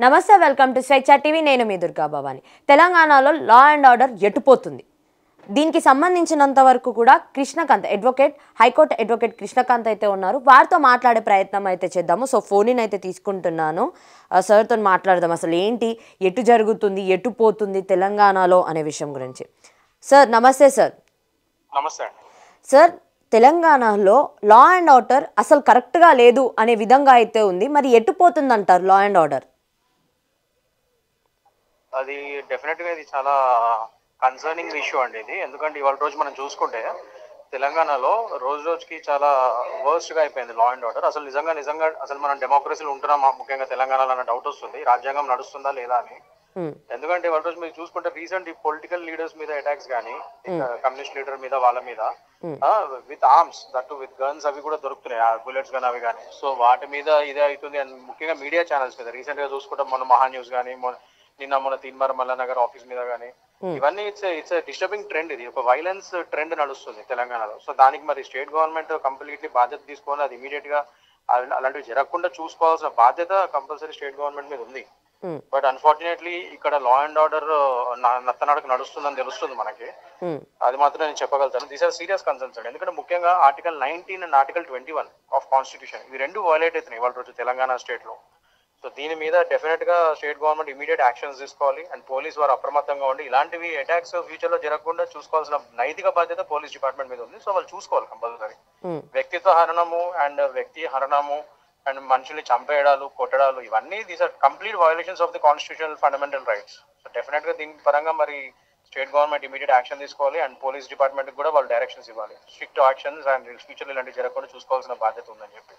నమస్తే welcome to స్వేచ్ఛ TV నేను మీ దుర్గా భవాని. తెలంగాణలో లా అండ్ ఆర్డర్ ఎటుపోతుంది. దీనికి సంబంధించినంత వరకు కూడా Krishnakant advocate high court advocate Krishnakant అయితే ఉన్నారు. వారితో మాట్లాడే ప్రయత్నం అయితే చేద్దాము. సో ఫోన్ అయితే తీసుకుంటున్నాను. సార్తో మాట్లాడదాం అసలు ఏంటి ఎటు జరుగుతుంది ఎటు పోతుంది తెలంగాణలో అనే విషయం గురించి. సార్ నమస్తే. సార్ నమస్తే. సార్ తెలంగాణలో లా అండ్ ఆర్డర్ అసలు కరెక్ట్గా లేదు అనే విధంగా అయితే ఉంది. మరి ఎటు పోతుందంటారు లా అండ్ ఆర్డర్? అది డెఫినెట్గా ఇది చాలా కన్సర్నింగ్ ఇష్యూ అండి ఇది. ఎందుకంటే ఇవాళ రోజు మనం చూసుకుంటే తెలంగాణలో రోజు రోజుకి చాలా వర్స్ట్గా అయిపోయింది లా అండ్ ఆర్డర్. అసలు నిజంగా అసలు మనం డెమోక్రసీలో ఉంటున్నామా ముఖ్యంగా తెలంగాణలో అన్న డౌట్ వస్తుంది. రాజ్యాంగం నడుస్తుందా లేదా అని. ఎందుకంటే ఇవాళ రోజు మీరు చూసుకుంటే రీసెంట్ ఈ పొలిటికల్ లీడర్స్ మీద అటాక్స్ కానీ కమ్యూనిస్ట్ లీడర్ మీద వాళ్ళ మీద with arms that with guns అవి కూడా దొరుకుతున్నాయి, బుల్లెట్స్ కానీ అవి కానీ. సో వాటి మీద ఇదే అవుతుంది. అండ్ ముఖ్యంగా మీడియా ఛానల్స్ మీద రీసెంట్ గా చూసుకుంటే మొన్న మహా న్యూస్ కానీ మొన్న తీన్మార్ మల్లనగర్ ఆఫీస్ మీద కానీ ఇవన్నీ ఇట్స్ డిస్టర్బింగ్ ట్రెండ్. ఇది ఒక వైలెన్స్ ట్రెండ్ నడుస్తుంది తెలంగాణలో. సో దానికి మరి స్టేట్ గవర్నమెంట్ కంప్లీట్లీ బాధ్యత తీసుకొని అది ఇమీడియట్ గా అలాంటివి జరగకుండా చూసుకోవాల్సిన బాధ్యత కంపల్సరీ స్టేట్ గవర్నమెంట్ మీద ఉంది. బట్ అన్ఫార్చునేట్లీ ఇక్కడ లా అండ్ ఆర్డర్ నత్తనడక నడుస్తుందని తెలుస్తుంది మనకి. అది మాత్రం నేను చెప్పగలుగుతాను. దీస్ ఆర్ సీరియస్ కన్సర్న్స్ అండి. ఎందుకంటే ముఖ్యంగా article 19 and article 21 of constitution ఇవి రెండు వైలేట్ అవుతున్నాయి ఇవాళ రోజు తెలంగాణ స్టేట్ లో. సో దీని మీద డెఫినెట్ గా స్టేట్ గవర్నమెంట్ ఇమీడియట్ యాక్షన్స్ తీసుకోవాలి. అండ్ పోలీస్ వారు అప్రమత్తంగా ఉండి ఇలాంటివి అటాక్స్ ఫ్యూచర్ లో జరగకుండా చూసుకోవాల్సిన నైతిక బాధ్యత పోలీస్ డిపార్ట్మెంట్ మీద ఉంది. సో వాళ్ళు చూసుకోవాలి కంపల్సరీ. వ్యక్తిత్వ హరణము అండ్ వ్యక్తి హరణము అండ్ మనుషుల్ని చంపేయడాలు కొట్టడాలు ఇవన్నీ these are complete violations of the constitutional fundamental rights. So definite గా దీని పరంగా మరి స్టేట్ గవర్నమెంట్ ఇమీడియట్ యాక్షన్ తీసుకోవాలి. అండ్ పోలీస్ డిపార్ట్మెంట్ కూడా వాళ్ళు డైరెక్షన్స్ ఇవ్వాలి. స్ట్రిక్ట్ యాక్షన్స్ అండ్ ఫ్యూచర్ ఇలాంటివి జరగకుండా చూసుకోవాల్సిన బాధ్యత ఉందని చెప్పి.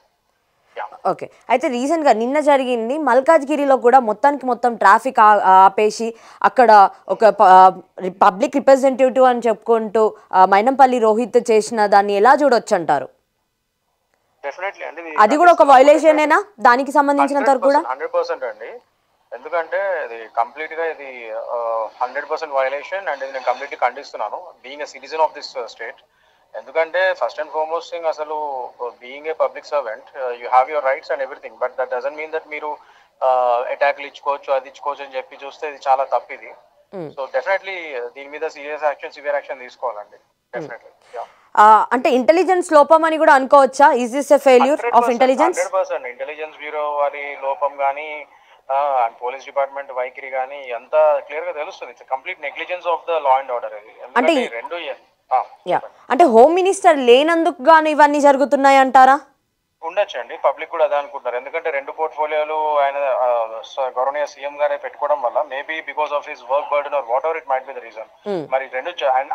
ఓకే, అయితే రీసెంట్గా నిన్న జరిగింది మల్కాజ్గిరిలో కూడా మొత్తం ట్రాఫిక్ ఆపేసి అక్కడ ఒక పబ్లిక్ రిప్రజెంటేటివ్ అని చెప్పుకుంటూ మైనంపల్లి రోహిత్ చేసిన దాన్ని ఎలా చూడొచ్చు అంటారు? అది కూడా ఒక వైలేషనేనా దానికి సంబంధించినంత వరకు కూడా? 100% అండి. ఎందుకంటే ఇది కంప్లీట్ గా ఇది 100% వైలేషన్ అండ్ ఇది నేను కంప్లీట్లీ ఖండిస్తున్నాను being a citizen of this state. ఎందుకంటే ఫస్ట్ అండ్ ఫార్మోస్ట్ థింగ్ అసలు being a public servant you have your rights and everything. But that doesn't mean that మీరు అటాక్లు ఇచ్చుకోవచ్చు అది ఇచ్చుకోవచ్చు అని చెప్పి చూస్తే ఇది చాలా తప్పు ఇది. సో డెఫినెట్లీ దీని మీద సివియర్ యాక్షన్ తీసుకోవాలండి డెఫినెట్లీ. అంటే ఇంటెలిజెన్స్ లోపం అని కూడా అనుకోవచ్చా? Is this a failure of intelligence? 100% intelligence bureau వారి లోపం కానీ పోలీస్ డిపార్ట్మెంట్ వైఖరి కానీ అంత క్లియర్ గా తెలుస్తుంది. It's complete negligence of the law and order. అంటే రెండు అంటే హోమ్ మినిస్టర్ లేనందుకు గాను ఇవన్నీ జరుగుతున్నాయి అంటారా? ఉండొచ్చండి. పబ్లిక్ కూడా అదే అనుకుంటున్నారు. ఎందుకంటే రెండు పోర్ట్ఫోలియోలు ఆయన గౌరవనీయ సీఎం గారే పెట్టుకోవడం వల్ల maybe because of his work burden or whatever it might be the reason. మరి రెండు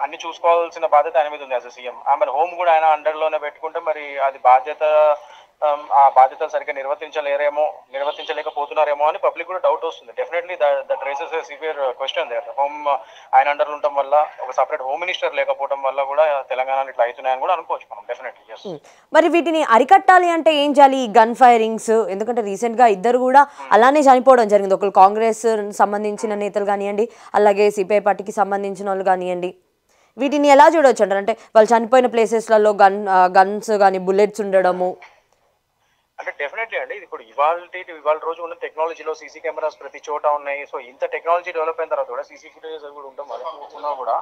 అన్ని చూసుకోవాల్సిన బాధ్యత ఆయన మీద ఉంది యాజ్ అ సీఎం. మరి హోమ్ కూడా ఆయన అండర్ లోనే పెట్టుకుంటే మరి అది ఆ బాధ్యతలు సరిగ్గా నిర్వర్తించలేకపోతున్నారేమో అని పబ్లిక్ కూడా డౌట్ వస్తుంది. Definitely that raises a severe question there. Home ఆయన అండర్ ఉండటం వల్ల ఒక సపరేట్ హోమ్ మినిస్టర్ లేకపోవడం వల్ల కూడా తెలంగాణ ఇట్లా అవుతున్నాయని కూడా అనుకోవచ్చు మనం డెఫినెట్లీ. మరి వీటిని అరికట్టాలి అంటే ఏం చేయాలి? ఈ గన్ ఫైరింగ్స్, ఎందుకంటే రీసెంట్ గా ఇద్దరు కూడా అలానే చనిపోవడం జరిగింది. ఒకరు కాంగ్రెస్ సంబంధించిన నేతలు కానివ్వండి, అలాగే సిపిఐ పార్టీకి సంబంధించిన వాళ్ళు కానివ్వండి. వీటిని ఎలా చూడవచ్చు అంటారు? అంటే వాళ్ళు చనిపోయిన ప్లేసెస్లలో గన్స్ కానీ బుల్లెట్స్ ఉండడము. అంటే డెఫినెట్లీ అండి ఇప్పుడు ఇవాళ రోజు ఉన్న టెక్నాలజీలో సీసీ కెమెరాస్ ప్రతి చోట ఉన్నాయి. సో ఇంత టెక్నాలజీ డెవలప్ అయిన తర్వాత కూడా సీసీ ఫుటేజెస్ కూడా ఉన్నా కూడా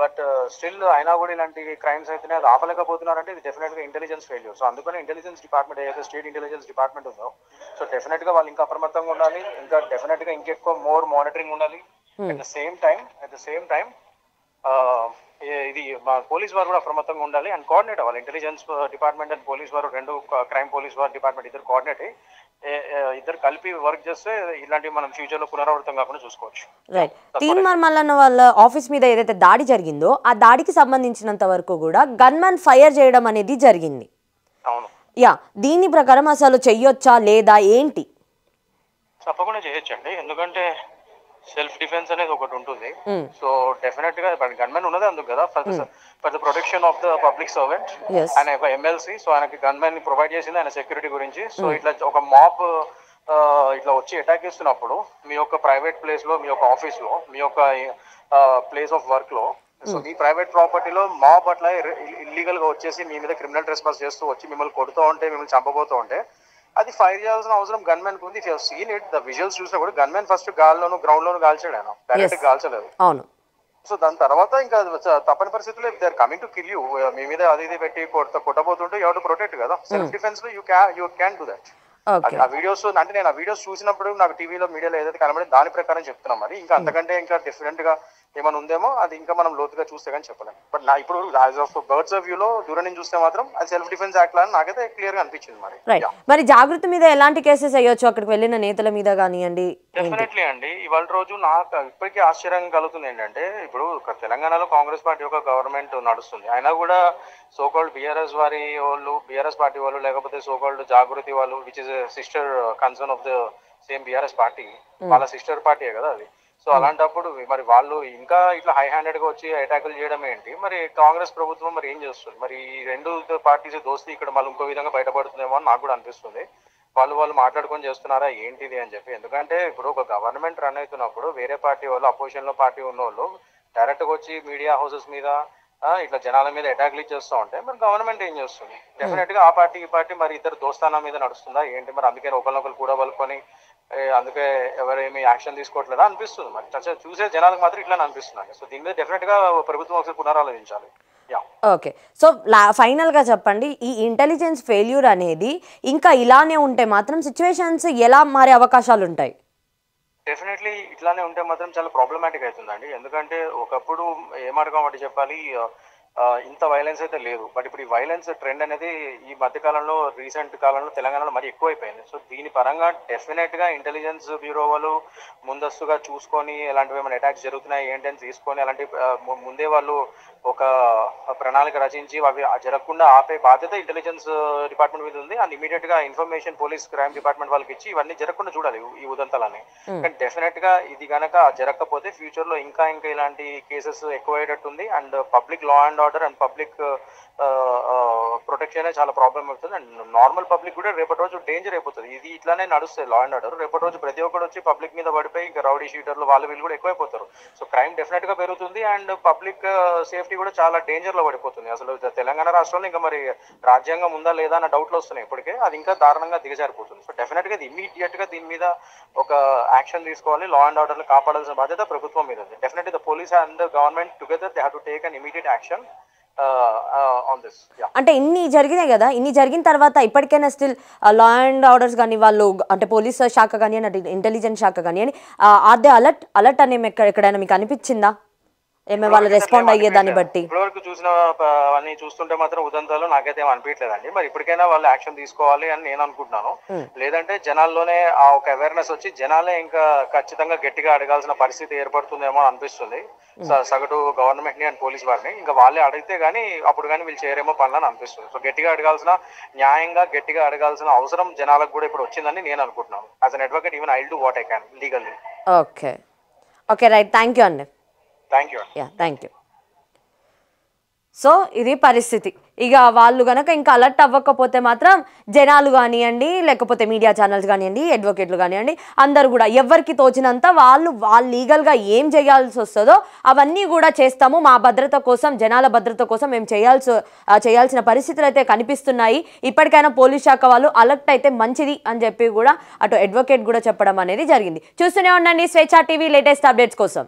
బట్ స్టిల్ అయినా కూడా ఇలాంటి క్రైమ్స్ అయితే అది ఆపలేకపోతున్నారంటే ఇది డెఫినెట్ గా ఇంటెలిజెన్స్ ఫెయిల్యూర్. సో అందుకని ఇంటెలిజెన్స్ డిపార్ట్మెంట్ ఏదైతే స్టేట్ ఇంటెలిజెన్స్ డిపార్ట్మెంట్ ఉందో సో డెఫినెట్ గా వాళ్ళు ఇంకా అప్రమత్తంగా ఉండాలి. ఇంకా డెఫినెట్ గా ఇంకెక్కువ మోర్ మానిటరింగ్ ఉండాలి. అట్ ద సేమ్ టైం ఇది పోలీస్ వారు కూడా అప్రమత్తంగా ఉండాలి అండ్ కోఆర్డినేట్ అవ్వాలి. ఇంటెలిజెన్స్ డిపార్ట్మెంట్ అండ్ పోలీస్ వారు రెండు క్రైమ్ పోలీస్ వారు డిపార్ట్మెంట్ ఇద్దరు కోఆర్డినేట్ ఇద్దరు కలిపి వర్క్ చేస్తే ఇలాంటివి మనం ఫ్యూచర్ లో పునరావృతం కాకుండా చూసుకోవచ్చు. రైట్. తీన్మార్ మల్లన్న వాళ్ళ ఆఫీస్ మీద ఏదైతే దాడి జరిగిందో ఆ దాడికి సంబంధించినంత వరకు కూడా గన్మెన్ ఫైర్ చేయడం అనేది జరిగింది. అవును. దీని ప్రకారం అసలు చెయ్యొచ్చా లేదా ఏంటి? తప్పకుండా చేయొచ్చండి. ఎందుకంటే సెల్ఫ్ డిఫెన్స్ అనేది ఒకటి ఉంటుంది. సో డెఫినెట్ గా గన్మెన్ ఉన్నది అందుకు కదా for the protection of the public servant. ఆయన ఒక ఎమ్మెల్సీ. సో ఆయనకి గన్మెన్ ని ప్రొవైడ్ చేసింది ఆయన సెక్యూరిటీ గురించి. సో ఇట్లా ఒక మాబ్ ఇట్లా వచ్చి అటాక్ చేస్తున్నప్పుడు మీ యొక్క ప్రైవేట్ ప్లేస్ లో, మీ యొక్క ఆఫీస్ లో, మీ యొక్క ప్లేస్ ఆఫ్ వర్క్ లో, సో మీ ప్రైవేట్ ప్రాపర్టీలో మాబ్ అట్లా ఇల్లీగల్ గా వచ్చేసి మీ మీద క్రిమినల్ ట్రెస్పాస్ చేస్తూ వచ్చి మిమ్మల్ని కొడుతూ ఉంటే, మిమ్మల్ని చంపబోతూ ఉంటే అది ఫైర్ చేయాల్సిన అవసరం గన్మెన్ ఉంది. If you seen it the visuals చూసినా కూడా గన్మెన్ ఫస్ట్ గాల్లోను గ్రౌండ్ లోను కాల్చాడు, ఆయన డైరెక్ట్ కాల్చలేదు. అవును. సో దాని తర్వాత ఇంకా తప్పని పరిస్థితుల్లో they are coming to kill you, మీ మీద అది ఇది పెట్టి కొట్టబోతుంటే యూ హావ్ టు ప్రొటెక్ట్ కదా. సెల్ఫ్ డిఫెన్స్ లో యూ క్యాన్ డూ దట్. ఆ వీడియోస్ అంటే నేను ఆ వీడియోస్ చూసినప్పుడు నాకు టీవీలో మీడియాలో ఏదైతే కనబడి దాని ప్రకారం చెప్తున్నాం. మరి ఇంకా అంతకంటే ఇంకా డిఫరెంట్ గా ఏమైనా ఉందేమో అది ఇంకా మనం లోతుగా చూస్తే కానీ చెప్పలేం. బట్ నా ఇప్పుడు యాజ్ ఆఫ్ బర్డ్స్ ఆఫ్ వ్యూలో దూరం నుంచి చూస్తే మాత్రం అది సెల్ఫ్ డిఫెన్స్ యాక్ట్ లా నాకైతే క్లియర్ గా అనిపించింది. మరి జాగృతి మీద ఎలాంటి కేసెస్ అయ్యొచ్చు అక్కడికి వెళ్ళిన నేతల మీద కానివ్వండి? డెఫినెట్లీ అండి, ఇవాళ రోజు నాకు ఇప్పటికీ ఆశ్చర్యం కలుగుతుంది ఏంటంటే, ఇప్పుడు తెలంగాణలో కాంగ్రెస్ పార్టీ యొక్క గవర్నమెంట్ నడుస్తుంది, అయినా కూడా సోకాల్డ్ బీఆర్ఎస్ వారి వాళ్ళు, బీఆర్ఎస్ పార్టీ వాళ్ళు, లేకపోతే సోకాల్డ్ జాగృతి వాళ్ళు, which is sister concern of the same BRS party, వాళ్ళ సిస్టర్ పార్టీయే కదా అది. సో అలాంటప్పుడు మరి వాళ్ళు ఇంకా ఇట్లా హై హ్యాండెడ్ గా వచ్చి అటాకులు చేయడం ఏంటి? మరి కాంగ్రెస్ ప్రభుత్వం మరి ఏం చేస్తుంది? మరి ఈ రెండు పార్టీస్ దోస్తీ ఇక్కడ మళ్ళీ ఇంకో విధంగా బయటపడుతుందేమో అని నాకు కూడా అనిపిస్తుంది. వాళ్ళు మాట్లాడుకొని చేస్తున్నారా ఏంటిది అని చెప్పి. ఎందుకంటే ఇప్పుడు ఒక గవర్నమెంట్ రన్ అవుతున్నప్పుడు వేరే పార్టీ వాళ్ళు, అపోజిషన్ లో పార్టీ ఉన్న వాళ్ళు డైరెక్ట్ గా వచ్చి మీడియా హౌసెస్ మీద ఇట్లా జనాల మీద అటాక్లు చేస్తూ ఉంటే మరి గవర్నమెంట్ ఏం చేస్తుంది? డెఫినెట్ గా ఆ పార్టీ ఈ పార్టీ మరి ఇద్దరు దోస్తానా మీద నడుస్తుందా ఏంటి? మరి అందుకే ఒకరినొకరు కూడా వలుకొని అందుకే ఎవరేమి యాక్షన్ తీసుకోవట్లేదా అనిపిస్తుంది. మరి చూసే జనాలకు మాత్రం ఇట్లా అనిపిస్తుంది. సో దీని మీద డెఫినెట్ గా ప్రభుత్వం ఒకసారి పునరాలోచించాలి. ఓకే, సో ఫైనల్గా చెప్పండి, ఈ ఇంటెలిజెన్స్ ఫెయిల్యూర్ అనేది ఇంకా ఇలానే ఉంటే మాత్రం సిచ్యువేషన్స్ ఎలా మారే అవకాశాలు ఉంటాయి? డెఫినెట్లీ ఇట్లానే ఉంటే మాత్రం చాలా ప్రాబ్లమాటిక్ అవుతుందండి. ఎందుకంటే ఒకప్పుడు ఏమడగా ఒకటి చెప్పాలి, ఇంత వైలెన్స్ అయితే లేదు. బట్ ఇప్పుడు ఈ వైలెన్స్ ట్రెండ్ అనేది ఈ మధ్య కాలంలో, రీసెంట్ కాలంలో తెలంగాణలో మరి ఎక్కువైపోయింది. సో దీని పరంగా డెఫినెట్ గా ఇంటెలిజెన్స్ బ్యూరో వాళ్ళు ముందస్తుగా చూసుకొని ఎలాంటివి ఏమైనా అటాక్స్ జరుగుతున్నాయి ఏంటి అని తీసుకొని అలాంటి ముందే వాళ్ళు ఒక ప్రణాళిక రచించి అవి జరగకుండా ఆపే బాధ్యత ఇంటెలిజెన్స్ డిపార్ట్మెంట్ మీద ఉంది. అండ్ ఇమీడియట్ గా ఇన్ఫర్మేషన్ పోలీస్ క్రైమ్ డిపార్ట్మెంట్ వాళ్ళకి ఇచ్చి ఇవన్నీ జరగకుండా చూడాలి ఈ ఉదంతాలని. కానీ డెఫినెట్ గా ఇది గనక జరగకపోతే ఫ్యూచర్ లో ఇంకా ఇలాంటి కేసెస్ ఎక్కువయ్యేటట్టుంది. And public law and order and public protection చాలా ప్రాబ్లం అవుతుంది. అండ్ నార్మల్ పబ్లిక్ కూడా రేపటి రోజు డేంజర్ అయిపోతుంది. ఇది ఇట్లానే నడుస్తుంది లా అండ్ ఆర్డర్. రేపటి రోజు ప్రతి ఒక్కరు వచ్చి పబ్లిక్ మీద పడిపోయి ఇంకా రౌడీ షీటర్లు వీళ్ళు కూడా ఎక్కువైపోతారు. సో క్రైమ్ డెఫినెట్ గా పెరుగుతుంది అండ్ పబ్లిక్ సేఫ్టీ కూడా చాలా డేంజర్ లో పడిపోతుంది. అసలు తెలంగాణ రాష్ట్రంలో ఇంకా మరి రాజ్యాంగం ఉందా లేదా అన్న డౌట్లు వస్తున్నాయి ఇప్పటికే. అది ఇంకా దారుణంగా దిగజారిపోతుంది. సో డెఫినెట్ గా ఇమీడియట్ గా దీని మీద ఒక యాక్షన్ తీసుకోవాలి. లా అండ్ ఆర్డర్ కాపాడాల్సిన బాధ్యత ప్రభుత్వం మీద ఉంది. Definitely the police and government together they have to take an immediate action on this. అంటే ఇన్ని జరిగినాయి కదా, ఇన్ని జరిగిన తర్వాత ఇప్పటికైనా స్టిల్ లా అండ్ ఆర్డర్స్ కానీ వాళ్ళు అంటే పోలీస్ శాఖ కానీ ఇంటెలిజెన్స్ శాఖ కానీ ఆర్ దే అలర్ట్ అనే ఎక్కడైనా మీకు అనిపించిందా? వాళ్ళు రెస్పాండ్ అయ్యే దాన్ని బట్టి ఇప్పటివరకు చూసిన అన్ని చూస్తుంటే మాత్రం ఉదంతాలు నాకైతే ఏం అనిపించలేదండి. మరి ఇప్పటికైనా వాళ్ళు యాక్షన్ తీసుకోవాలి అని నేను అనుకుంటున్నాను. లేదంటే జనాల్లోనే ఆ ఒక అవేర్నెస్ వచ్చి జనాలే ఇంకా ఖచ్చితంగా గట్టిగా అడగాల్సిన పరిస్థితి ఏర్పడుతుందేమో అనిపిస్తుంది సగటు గవర్నమెంట్ ని అండ్ పోలీస్ వారిని. ఇంకా వాళ్ళే అడిగితే గానీ అప్పుడు కానీ వీళ్ళు చేయరేమో పనులని అనిపిస్తుంది. సో గట్టిగా అడగాల్సిన, న్యాయంగా గట్టిగా అడగాల్సిన అవసరం జనాలకు కూడా ఇప్పుడు వచ్చిందని నేను అనుకుంటున్నాను. As an advocate even I will do what I can legally. Okay okay right, thank you అండి. Thank you. Thank you. So ఇది పరిస్థితి. ఇక వాళ్ళు కనుక ఇంకా అలర్ట్ అవ్వకపోతే మాత్రం జనాలు కానివ్వండి, లేకపోతే మీడియా ఛానల్స్ కానివ్వండి, అడ్వకేట్లు కానివ్వండి, అందరూ కూడా ఎవరికి తోచినంత వాళ్ళు లీగల్గా ఏం చేయాల్సి వస్తుందో అవన్నీ కూడా చేస్తాము. మా భద్రత కోసం, జనాల భద్రత కోసం మేము చేయాల్సిన పరిస్థితులు అయితే కనిపిస్తున్నాయి. ఇప్పటికైనా పోలీస్ శాఖ వాళ్ళు అలర్ట్ అయితే మంచిది అని చెప్పి కూడా అటు అడ్వకేట్ కూడా చెప్పడం అనేది జరిగింది. చూస్తూనే ఉండండి స్వేచ్ఛ టీవీ లేటెస్ట్ అప్డేట్స్ కోసం.